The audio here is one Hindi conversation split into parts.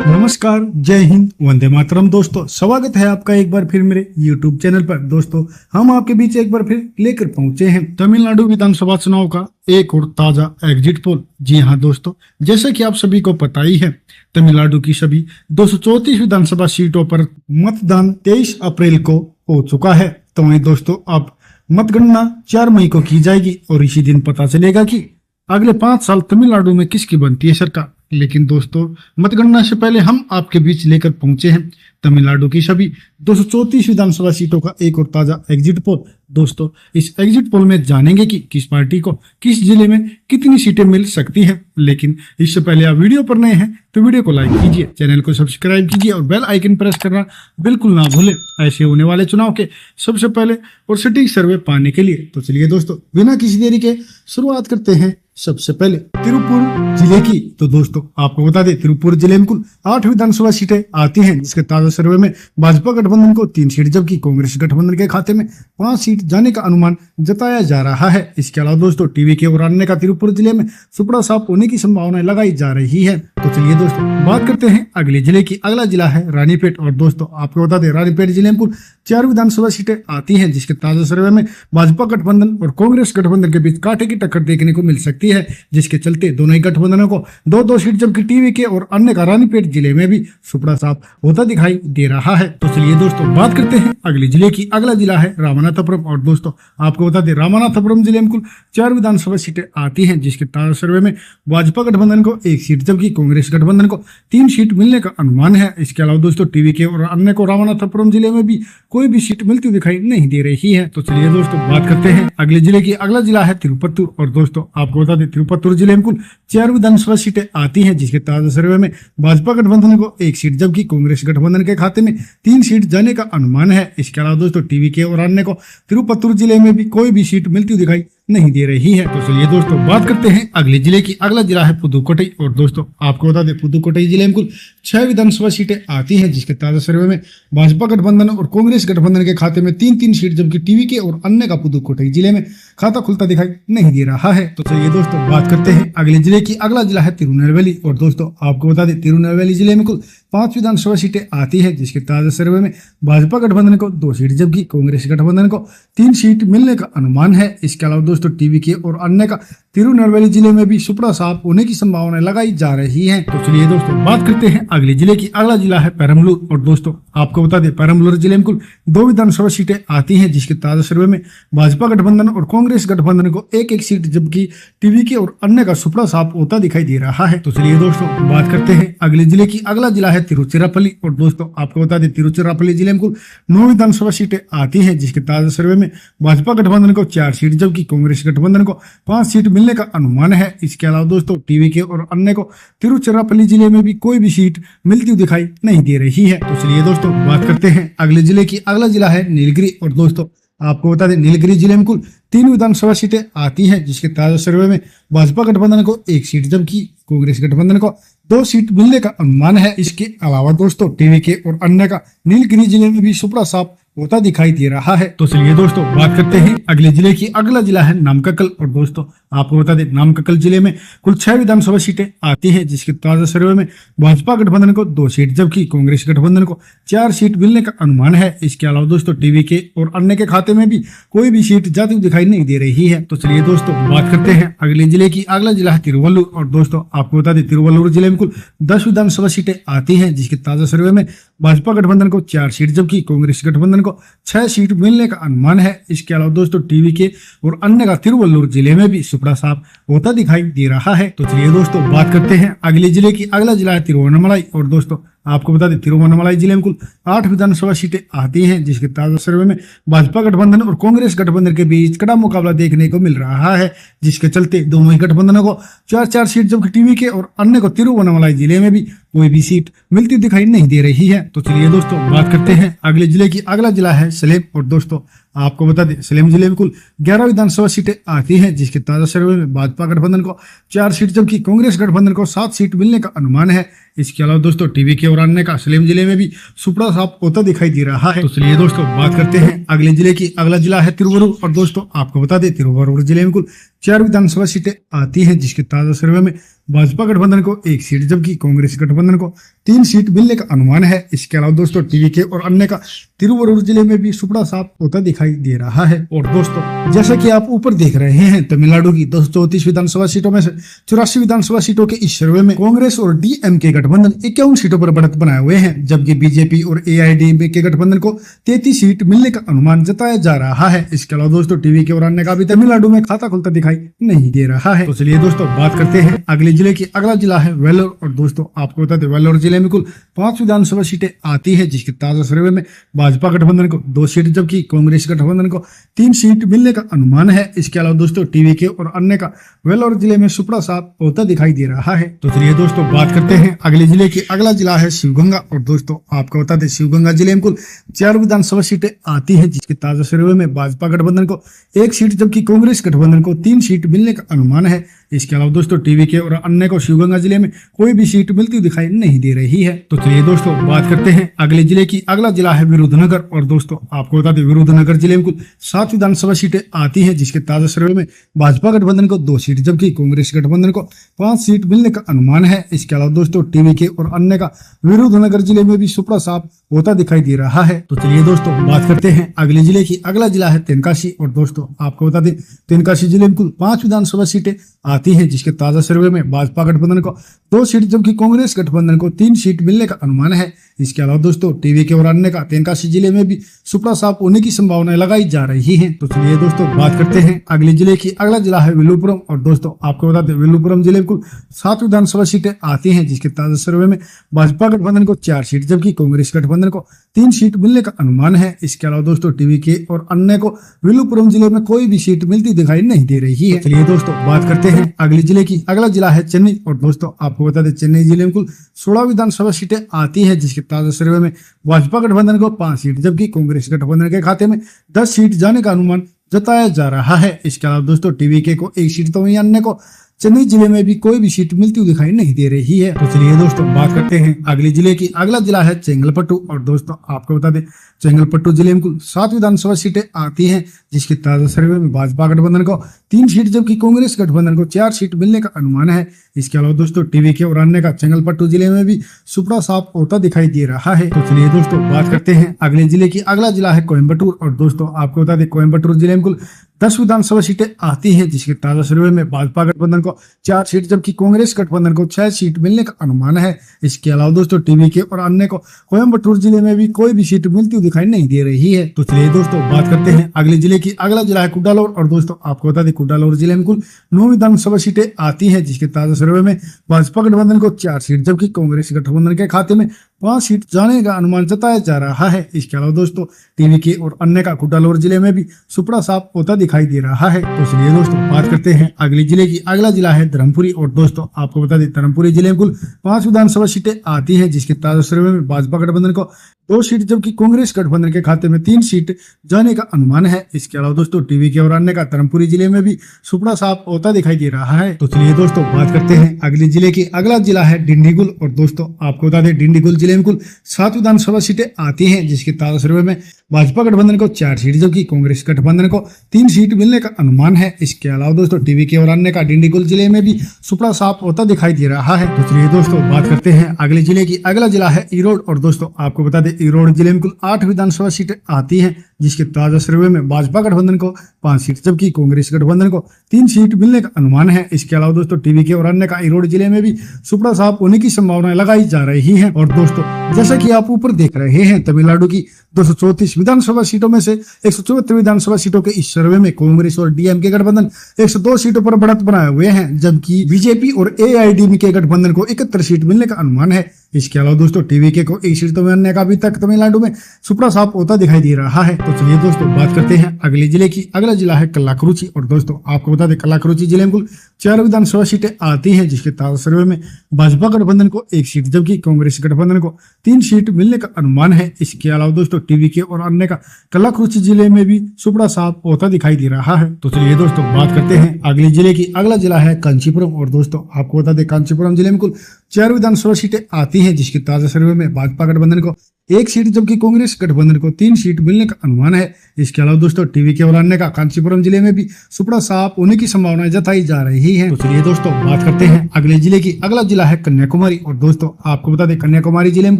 नमस्कार, जय हिंद, वंदे मातरम। दोस्तों, स्वागत है आपका एक बार फिर मेरे YouTube चैनल पर। दोस्तों, हम आपके बीच एक बार फिर लेकर पहुंचे हैं तमिलनाडु विधानसभा चुनाव का एक और ताजा एग्जिट पोल। जी हां दोस्तों, जैसे कि आप सभी को पता ही है, तमिलनाडु की सभी 234 विधानसभा सीटों पर मतदान 23 अप्रैल को हो चुका है। तो वहीं दोस्तों, अब मतगणना 4 मई को की जाएगी और इसी दिन पता चलेगा कि अगले 5 साल तमिलनाडु में किसकी बनती है सरकार। लेकिन दोस्तों, मतगणना से पहले हम आपके बीच लेकर पहुंचे हैं तमिलनाडु की सभी 234 विधानसभा सीटों का एक और ताजा एग्जिट पोल। दोस्तों, इस एग्जिट पोल में जानेंगे कि किस पार्टी को किस जिले में कितनी सीटें मिल सकती हैं। लेकिन इससे पहले आप वीडियो पर नए हैं तो वीडियो को लाइक कीजिए, चैनल को सब्सक्राइब कीजिए और बेल आइकन प्रेस करना बिल्कुल ना भूलें ऐसे होने वाले चुनाव के सबसे पहले और सटीक सर्वे पाने के लिए। तो चलिए दोस्तों, बिना किसी देरी के शुरुआत करते हैं सबसे पहले तिरुपुर जिले की। तो दोस्तों, आपको बता दें, तिरुपुर जिले में कुल 8 विधानसभा सीटें आती हैं, जिसके ताजा सर्वे में भाजपा गठबंधन को 3 सीट जबकि कांग्रेस गठबंधन के खाते में 5 सीट जाने का अनुमान जताया जा रहा है। इसके अलावा दोस्तों, टीवीके और अन्य का तिरुपुर जिले में सुपड़ा साफ होने की संभावना लगाई जा रही है। तो चलिए दोस्तों, बात करते हैं अगले जिले की। अगला जिला है रानीपेट। और दोस्तों, आपको बता दें, रानीपेट जिले में कुल 4 विधानसभा सीटें आती हैं, जिसके ताजा सर्वे में भाजपा गठबंधन और कांग्रेस गठबंधन के बीच कांटे की टक्कर देखने को मिल सकती है, जिसके चलते दोनों ही गठबंधनों को 2-2 सीट जबकि टीवीके और अन्य का रानीपेट जिले में भी सुपड़ा साफ होता दिखाई दे रहा है। तो चलिए दोस्तों, बात करते हैं अगले जिले की। अगला जिला है रामनाथपुरम। और दोस्तों, आपको बता दें, रामनाथपुरम जिले में कुल 4 विधानसभा सीटें आती हैं, जिसके ताजा सर्वे में भाजपा गठबंधन को 1 सीट जबकि कांग्रेस गठबंधन को 3 सीट मिलने का अनुमान है। इसके अलावा दोस्तों, टीवीके और अन्य को रामनाथपुरम जिले में भी कोई भी सीट मिलती दिखाई नहीं दे रही है। तो चलिए दोस्तों, बात करते हैं अगले जिले की। अगला जिला है तिरुपत्तूर। और दोस्तों, आपको बता दें, तिरुपत्तूर जिले में कुल 4 विधानसभा सीटें आती हैं, जिसके ताजा सर्वे में भाजपा गठबंधन को 1 सीट जबकि कांग्रेस गठबंधन के खाते में 3 सीट जाने का अनुमान है। इसके अलावा दोस्तों, टीवीके और अन्य को तिरुपत्तूर जिले में भी कोई भी सीट मिलती दिखाई नहीं दे रही है। तो चलिए दोस्तों, बात करते हैं अगले जिले की। अगला जिला है पुदुकोट्टई। और दोस्तों, आपको बता दें, पुदुकोट्टई जिले में कुल 6 विधानसभा सीटें आती हैं, जिसके ताजा सर्वे में भाजपा गठबंधन और कांग्रेस गठबंधन के खाते में 3-3 सीट जबकि टीवीके और अन्य का पुदुकोट्टई जिले में खाता खुलता दिखाई नहीं दे रहा है। तो चलिए दोस्तों, बात करते हैं अगले जिले की। अगला जिला है तिरुनेलवेली। और दोस्तों, आपको बता दें, तिरुनेलवेली जिले में कुल 5 विधानसभा सीटें आती है, जिसके ताजा सर्वे में भाजपा गठबंधन को 2 सीट जबकि कांग्रेस गठबंधन को 3 सीट मिलने का अनुमान है। इसके अलावा दोस्तों, टीवीके और अन्य का तिरुनेलवेली जिले में भी सुपड़ा साफ होने की संभावना लगाई जा रही है। तो चलिए दोस्तों, बात करते हैं अगले जिले की। अगला जिला है पेरम्बलूर। और दोस्तों, आपको बता दें, पेरम्बलूर जिले में कुल 2 विधानसभा सीटें आती हैं, जिसके ताजा सर्वे में भाजपा गठबंधन और कांग्रेस गठबंधन को 1-1 सीट जबकि टीवीके और अन्य का सुपड़ा साफ होता दिखाई दे रहा है। तो चलिए दोस्तों, बात करते हैं अगले जिले की। अगला जिला है तिरुचिरापल्ली। और दोस्तों, आपको बता दें, तिरुचिरापल्ली जिले में कुल 9 विधानसभा सीटें आती हैं, जिसके ताजा सर्वे में भाजपा गठबंधन को 4 सीट जबकि कांग्रेस गठबंधन को 5 सीट मिलने का अनुमान है। इसके अलावा दोस्तों, टीवीके और अन्य को तिरुचिरापल्ली जिले में भी कोई भी सीट मिलती दिखाई नहीं दे रही है। तो चलिए दोस्तों, बात करते हैं अगले जिले की। अगला जिला है नीलगिरी। और दोस्तों, आपको बता दें, नीलगिरी जिले में कुल 3 विधानसभा सीटें आती हैं, जिसके ताजा सर्वे में भाजपा गठबंधन को 1 सीट जबकि कांग्रेस गठबंधन को 2 सीट मिलने का अनुमान है। इसके अलावा दोस्तों, टीवीके और अन्य का नीलगिरी जिले में भी सुपड़ा साफ होता दिखाई दे रहा है। तो चलिए दोस्तों, बात करते हैं अगले जिले की। अगला जिला है नामक्कल। और दोस्तों, आपको बता दें, नामक्कल जिले में कुल 6 विधानसभा सीटें आती हैं, जिसके ताजा सर्वे में भाजपा गठबंधन को 2 सीट जबकि कांग्रेस गठबंधन को 4 सीट मिलने का अनुमान है। इसके अलावा दोस्तों, टीवीके और अन्य के खाते में भी कोई भी सीट जाती हुई दिखाई नहीं दे रही है। तो चलिए दोस्तों, बात करते हैं अगले जिले की। अगला जिला है तिरुवल्लुर। और दोस्तों, आपको बता दें, तिरुवल्लुर जिले में कुल 10 विधानसभा सीटें आती हैं, जिसके ताजा सर्वे में भाजपा गठबंधन को 4 सीट जबकि कांग्रेस गठबंधन को 6 सीट मिलने का अनुमान है। इसके अलावा दोस्तों, टीवीके और अन्य का तिरुवल्लुर जिले में भी सुपड़ा साफ होता दिखाई दे रहा है। तो चलिए दोस्तों, बात करते हैं अगले जिले की। अगला जिला है तिरुवन्नमलाई। और दोस्तों, आपको बता दें, तिरुवन्नमलाई जिले में कुल 8 विधानसभा सीटें आती हैं, जिसके ताजा सर्वे में भाजपा गठबंधन और कांग्रेस गठबंधन के बीच कड़ा मुकाबला देखने को मिल रहा है, जिसके चलते दोनों ही गठबंधनों को 4-4 सीट जबकि टीवीके और अन्य को तिरुवन्नमलाई जिले में भी कोई भी सीट मिलती दिखाई नहीं दे रही है। तो चलिए दोस्तों, बात करते हैं अगले जिले की। अगला जिला है सलेम। और दोस्तों, आपको बता दें, सलेम जिले में कुल 11 विधानसभा सीटें आती हैं, जिसके ताजा सर्वे में भाजपा गठबंधन को 4 सीट जबकि कांग्रेस गठबंधन को 7 सीट मिलने का अनुमान है। इसके अलावा दोस्तों, टीवीके और अन्य का सलेम जिले में भी सुपड़ा साफ होता दिखाई दे रहा है। तो चलिए दोस्तों, बात करते हैं अगले जिले की। अगला जिला है तिरुवरूर। और दोस्तों, आपको बता दें, तिरुवरूर जिले में कुल 4 विधानसभा सीटें आती हैं, जिसके ताजा सर्वे में भाजपा गठबंधन को 1 सीट जबकि कांग्रेस गठबंधन को 3 सीट मिलने का अनुमान है। इसके अलावा दोस्तों टीवीके और अन्य का तिरुवरुर जिले में भी सुपड़ा साफ होता दिखाई दे रहा है। और दोस्तों जैसा कि आप ऊपर देख रहे हैं, तमिलनाडु की 234 विधानसभा सीटों में से 84 विधानसभा सीटों के इस सर्वे में कांग्रेस और डीएमके गठबंधन 51 सीटों पर बढ़त बनाए हुए हैं, जबकि बीजेपी और एआईएडीएमके गठबंधन को 33 सीट मिलने का अनुमान जताया जा रहा है। इसके अलावा दोस्तों टीवीके और अन्य का भी तमिलनाडु में खाता खुलता दिखाई नहीं दे रहा है। तो चलिए दोस्तों बात करते हैं अगले जिले की। अगला जिला है वेल्लोर और दोस्तों आपको बता दें वेल्लोर जिले में कुल 5 विधानसभा सीटें आती है, जिसके ताजा सर्वे में भाजपा गठबंधन को 2 सीट जबकि कांग्रेस गठबंधन को 3 सीट मिलने का अनुमान है। इसके अलावा दोस्तों टीवीके और अन्य का वेल्लोर जिले में सुपड़ा साफ होता दिखाई दे रहा है। तो चलिए दोस्तों बात करते हैं अगले जिले की। अगला जिला है शिवगंगा और दोस्तों आपको बता दें शिवगंगा जिले में कुल 4 विधानसभा सीटें आती है, जिसके ताजा सर्वे में भाजपा गठबंधन को 1 सीट जबकि कांग्रेस गठबंधन को 3 सीट मिलने का अनुमान है। इसके अलावा दोस्तों टीवीके और अन्य को शिवगंगा जिले में कोई भी सीट मिलती दिखाई नहीं दे रही है। तो चलिए दोस्तों बात करते हैं अगले जिले की। अगला जिला है विरुद्धनगर और दोस्तों आपको बता दें विरुद्धनगर जिले में कुल 7 विधानसभा सीटें आती हैं, जिसके ताजा सर्वे में भाजपा गठबंधन को 2 सीट जबकि कांग्रेस गठबंधन को 5 सीट मिलने का अनुमान है। इसके अलावा दोस्तों टीवीके और अन्य का विरुद्धनगर जिले में भी सुपड़ा साफ होता दिखाई दे रहा है। तो चलिए दोस्तों बात करते हैं अगले जिले की। अगला जिला है तेनकाशी और दोस्तों आपको बता दें तेनकाशी जिले में कुल 5 विधानसभा सीटें आती हैं, जिसके ताजा सर्वे में भाजपा गठबंधन को 2 सीट जबकि कांग्रेस गठबंधन को 3 सीट मिलने का अनुमान है। इसके अलावा दोस्तों टीवीके और अन्य का तेनकाशी जिले में भी सुपड़ा साफ होने की संभावनाएं लगाई जा रही हैं। तो चलिए दोस्तों बात करते हैं अगले जिले की। अगला जिला है विल्लुपुरम और दोस्तों आपको बता दें विल्लुपुरम जिले में कुल 7 विधानसभा सीटें आती हैं, जिसके ताजा सर्वे में भाजपा गठबंधन को 4 सीट जबकि कांग्रेस गठबंधन को 3 सीट मिलने का अनुमान है। इसके अलावा दोस्तों टीवीके और अन्य को विल्लुपुरम जिले में कोई भी सीट मिलती दिखाई नहीं दे रही है। चलिए दोस्तों बात करते हैं अगले जिले की। अगला जिला है चेन्नई और दोस्तों आपको बता दें चेन्नई जिले में कुल 16 विधानसभा सीटें आती हैं, जिसके ताजा सर्वे में भाजपा गठबंधन को 5 सीट जबकि कांग्रेस गठबंधन के खाते में 10 सीट जाने का अनुमान जताया जा रहा है। इसके अलावा दोस्तों टीवीके को 1 सीट तो वहीं अन्य को चेन्नई जिले में भी कोई भी सीट मिलती हुई दिखाई नहीं दे रही है। तो चलिए दोस्तों बात करते हैं अगले जिले की। अगला जिला है चेंगलपट्टू और दोस्तों आपको बता दें चेंगलपट्टू जिले में कुल 7 विधानसभा सीटें आती हैं, जिसके ताजा सर्वे में भाजपा गठबंधन को 3 सीट जबकि कांग्रेस गठबंधन को 4 सीट मिलने का अनुमान है। इसके अलावा दोस्तों टीवीके और अन्य का चेंगलपट्टू जिले में भी सुपड़ा साफ होता दिखाई दे रहा है। तो चलिए दोस्तों बात करते हैं अगले जिले की। अगला जिला है कोयम्बटूर और दोस्तों आपको बता दें कोयम्बटूर जिले में कुल 10 विधानसभा सीटें आती हैं, जिसके ताजा सर्वे में भाजपा गठबंधन को 4 सीट जबकि कांग्रेस गठबंधन को 6 सीट मिलने का अनुमान है। इसके अलावा दोस्तों टीवीके और अन्य को कोयम्बटूर जिले में भी कोई भी सीट मिलती हुई दिखाई नहीं दे रही है। तो चलिए दोस्तों बात करते हैं अगले जिले की। अगला जिला है कुडालोर और दोस्तों आपको बता दें कुडालोर जिले में कुल 9 विधानसभा सीटें आती हैं, जिसके ताजा सर्वे में भाजपा गठबंधन को 4 सीट जबकि कांग्रेस गठबंधन के खाते में 5 सीट जाने का अनुमान जताया जा रहा है। इसके अलावा दोस्तों टीवीके और अन्य का कुडालोर जिले में भी सुपड़ा साफ होता दिखाई दे रहा है। तो चलिए दोस्तों बात करते हैं अगले जिले की। अगला जिला है धर्मपुरी और दोस्तों आपको बता दें धर्मपुरी जिले में कुल 5 विधानसभा सीटें आती हैं, जिसके ताजा सर्वे में भाजपा गठबंधन को 2 सीट जबकि कांग्रेस गठबंधन के खाते में 3 सीट जाने का अनुमान है। इसके अलावा दोस्तों टीवीके और अन्य का धर्मपुरी जिले में भी सुपड़ा साफ होता दिखाई दे रहा है। तो चलिए दोस्तों बात करते हैं अगले जिले की। अगला जिला है डिंडीगुल और दोस्तों आपको बता दें डिंडीगुल जिले में कुल 7 विधानसभा सीटें आती हैं, जिसके ताजा सर्वे में भाजपा गठबंधन को 4 सीट जबकि कांग्रेस गठबंधन को 3 सीट मिलने का अनुमान है। इसके अलावा दोस्तों टीवीके और अन्य का डिंडीगुल जिले में भी सुपड़ा साफ होता दिखाई दे रहा है। तो चलिए दोस्तों बात करते हैं अगले जिले की। अगला जिला है ईरोड और दोस्तों आपको बता दें ईरोड जिले में कुल 8 विधानसभा सीटें आती हैं, जिसके ताजा सर्वे में भाजपा गठबंधन को 5 सीट जबकि कांग्रेस गठबंधन को 3 सीट मिलने का अनुमान है। इसके अलावा दोस्तों टीवीके और अन्य का ईरोड जिले में भी सुपड़ा साफ होने की संभावनाएं लगाई जा रही हैं। और दोस्तों जैसा कि आप ऊपर देख रहे हैं तमिलनाडु की 234 विधानसभा सीटों में से 174 विधानसभा सीटों के इस सर्वे में कांग्रेस और डीएमके गठबंधन 102 सीटों पर बढ़त बनाए हुए हैं, जबकि बीजेपी और एआईएडीएमके गठबंधन को 71 सीट मिलने का अनुमान है। इसके अलावा दोस्तों टीवीके को 1 सीट तो अन्य का अभी तक तमिलनाडु में सुपड़ा साफ होता दिखाई दे रहा है। तो चलिए दोस्तों बात करते हैं अगले जिले की। अगला जिला है कल्लाकुरुचि और दोस्तों आपको बता दें कल्लाकुरुचि जिले में कुल 4 विधानसभा सीटें आती हैं, जिसके ताजा सर्वे में भाजपा गठबंधन को 1 सीट जबकि कांग्रेस गठबंधन को 3 सीट मिलने का अनुमान है। इसके अलावा दोस्तों टीवीके और अन्य का कल्लाकुरुचि जिले में भी सुपड़ा साफ होता दिखाई दे रहा है। तो चलिए दोस्तों बात करते हैं अगले जिले की। अगला जिला है कांचीपुरम और दोस्तों आपको बता दें कांचीपुरम जिले में कुल 4 विधानसभा सीटें आती हैं, जिसके ताजा सर्वे में भाजपा गठबंधन को एक सीट, जबकि कांग्रेस गठबंधन को 3 सीट मिलने का अनुमान है। इसके अलावा दोस्तों टीवी के और अन्य का कांचीपुरम जिले में भी सुपड़ा साफ होने की संभावनाएं जताई जा रही है। तो चलिए दोस्तों बात करते हैं अगले जिले की। अगला जिला है कन्याकुमारी, और दोस्तों आपको बता दें कन्याकुमारी जिले में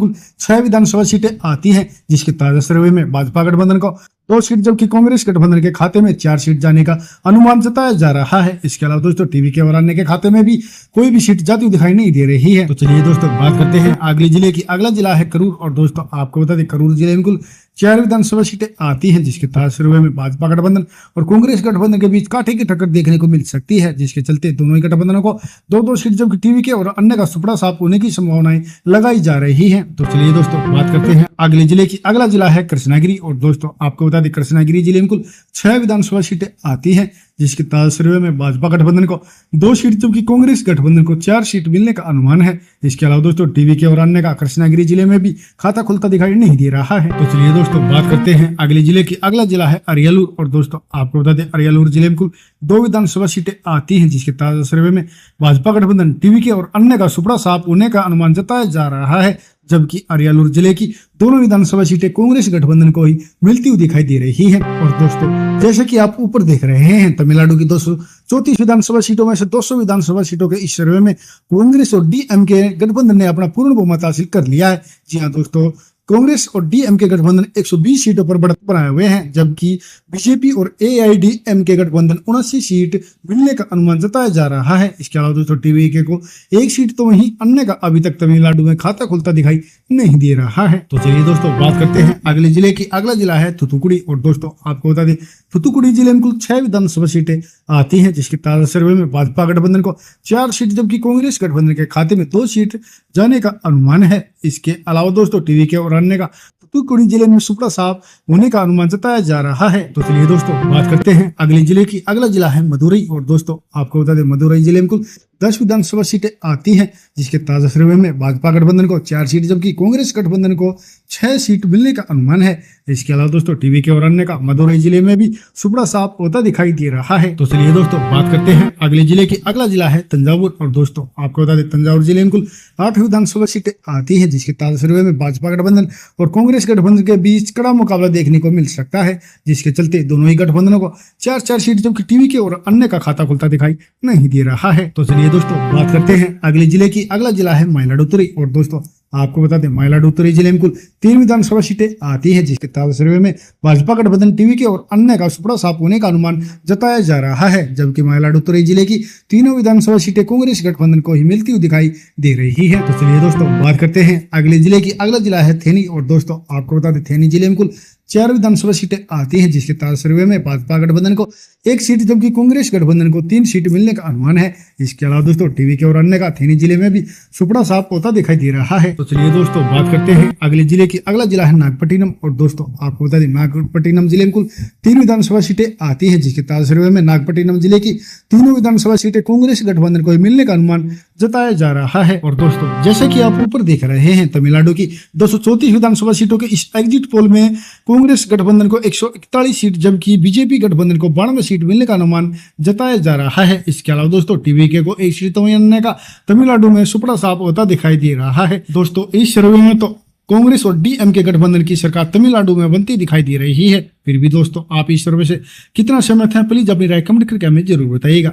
कुल 6 विधानसभा सीटें आती हैं, जिसके ताजा सर्वे में भाजपा गठबंधन को 2 सीट, जबकि कांग्रेस गठबंधन के खाते में 4 सीट जाने का अनुमान जताया जा रहा है। इसके अलावा दोस्तों टीवी के और अन्य के खाते में भी कोई भी सीट जाती हुई दिखाई नहीं दे रही है। तो चलिए दोस्तों बात करते हैं अगले जिले की। अगला जिला है करूर, और दोस्तों आपको बता दें करूर जिले में कुल 4 विधानसभा सीटें आती हैं, जिसके ताजा सर्वे में भाजपा गठबंधन और कांग्रेस गठबंधन के बीच कांटे की टक्कर देखने को मिल सकती है, जिसके चलते दोनों ही गठबंधनों को 2-2 सीट, जबकि टीवी के और अन्य का सुपड़ा साफ होने की संभावनाएं लगाई जा रही है। तो चलिए दोस्तों बात करते हैं अगले जिले की। अगला जिला है कृष्णागिरी, और दोस्तों आपको बता दें कृष्णागिरी जिले में कुल 6 विधानसभा सीटें आती हैं, जिसके ताजा सर्वे में भाजपा गठबंधन को 2 सीट, जबकि कांग्रेस गठबंधन को 4 सीट मिलने का अनुमान है। इसके अलावा दोस्तों टीवी के और अन्य का कृष्णागिरी जिले में भी खाता खुलता दिखाई नहीं दे रहा है। तो चलिए दोस्तों बात करते हैं अगले जिले की। अगला जिला है अरियालूर, और दोस्तों आपको बता दें अरियालूर जिले में कुल 2 विधानसभा सीटें आती हैं, जिसके ताजा सर्वे में भाजपा गठबंधन टीवी के और अन्य का सुपड़ा साफ होने का अनुमान जताया जा रहा है, जबकि अरियालूर जिले की दोनों विधानसभा सीटें कांग्रेस गठबंधन को ही मिलती हुई दिखाई दे रही है। और दोस्तों जैसे कि आप ऊपर देख रहे हैं, तमिलनाडु की 234 विधानसभा सीटों में से 200 विधानसभा सीटों के इस सर्वे में कांग्रेस और डीएमके गठबंधन ने अपना पूर्ण बहुमत हासिल कर लिया है। जी हाँ दोस्तों, कांग्रेस और डीएमके गठबंधन 120 सीटों पर बढ़त बनाए हुए हैं, जबकि बीजेपी और एआईडीएमके गठबंधन 79 सीट मिलने का अनुमान जताया जा रहा है। इसके अलावा दोस्तों टीवीके को 1 सीट, तो वहीं अन्य का अभी तक तमिलनाडु में खाता खुलता दिखाई नहीं दे रहा है। तो चलिए दोस्तों बात करते हैं अगले जिले की। अगला जिला है थुथुकुडी, और दोस्तों आपको बता दें थुथुकुडी जिले में कुल 6 विधानसभा सीटें आती हैं, जिसके ताजा सर्वे में भाजपा गठबंधन को 4 सीट, जबकि कांग्रेस गठबंधन के खाते में 2 सीट जाने का अनुमान है। इसके अलावा दोस्तों टीवी के और अन्य का थुथुकुडी जिले में सुपड़ा साफ होने का अनुमान जताया जा रहा है। तो चलिए दोस्तों बात करते हैं अगले जिले की। अगला जिला है मदुरई, और दोस्तों आपको बता दें मदुरई जिले में कुल 10 विधानसभा सीटें आती हैं, जिसके ताजा सर्वे में भाजपा गठबंधन को 4 सीट, जबकि कांग्रेस गठबंधन को 6 सीट मिलने का अनुमान है। इसके अलावा दोस्तों टीवी के और अन्य का मदुरई जिले में भी सुपड़ा साफ होता दिखाई दे रहा है। तो चलिए दोस्तों बात करते हैं अगले जिले की। अगला जिला है तंजावुर, और दोस्तों आपको बता दें तंजावुर जिले में कुल 8 विधानसभा सीटें आती हैं, जिसके ताजा सर्वे में भाजपा गठबंधन और कांग्रेस गठबंधन के बीच कड़ा मुकाबला देखने को मिल सकता है, जिसके चलते दोनों ही गठबंधनों को 4-4 सीट, जबकि टीवी के और अन्य का खाता खुलता दिखाई नहीं दे रहा है। तो चलिए दोस्तों बात करते हैं अगले जिले की। अगला जिला है मयिलादुथुरई, और दोस्तों आपको बता दें मयिलादुथुरई जिले में कुल 3 विधानसभा सीटें आती हैं, जिसके ताजा सर्वे में भाजपा गठबंधन टीवी के और अन्य का सुपड़ा साफ होने का अनुमान जताया जा रहा है, जबकि मयिलादुथुरई जिले की तीनों विधानसभा सीटें कांग्रेस गठबंधन को ही मिलती हुई दिखाई दे रही है। तो चलिए दोस्तों बात करते हैं अगले जिले की। अगला जिला है थेनी, और दोस्तों आपको बता दें थेनी जिले में कुल 4 विधानसभा सीटें आती हैं, जिसके ताजा सर्वे में भाजपा गठबंधन को 1 सीट, जबकि कांग्रेस गठबंधन को 3 सीट मिलने का अनुमान है। इसके अलावा दोस्तों टीवी के और अन्य का थेनी जिले में भी सुपड़ा साफ होता दिखाई दे रहा है। तो चलिए दोस्तों बात करते हैं अगले जिले की। अगला जिला है नागपट्टिनम, और दोस्तों आपको बता दें नागपट्टिनम जिले में कुल 3 विधानसभा सीटें आती हैं, जिसके ताजा सर्वे में नागपट्टिनम जिले की तीनों विधानसभा सीटें कांग्रेस गठबंधन को मिलने का अनुमान जताया जा रहा है। और दोस्तों जैसे कि आप ऊपर देख रहे हैं, तमिलनाडु की 234 विधानसभा सीटों के इस एग्जिट पोल में कांग्रेस गठबंधन को 141 सीट, जबकि बीजेपी गठबंधन को 92 सीट मिलने का अनुमान जताया जा रहा है। इसके अलावा दोस्तों टीवीके को 1 सीट मिलने का तमिलनाडु में सुपड़ा साफ होता दिखाई दे रहा है। दोस्तों इस सर्वे में तो कांग्रेस और डीएमके गठबंधन की सरकार तमिलनाडु में बनती दिखाई दे रही है। फिर भी दोस्तों आप इस सर्वे से कितना सहमत हैं, प्लीज अपनी राय कमेंट करके हमें जरूर बताइएगा।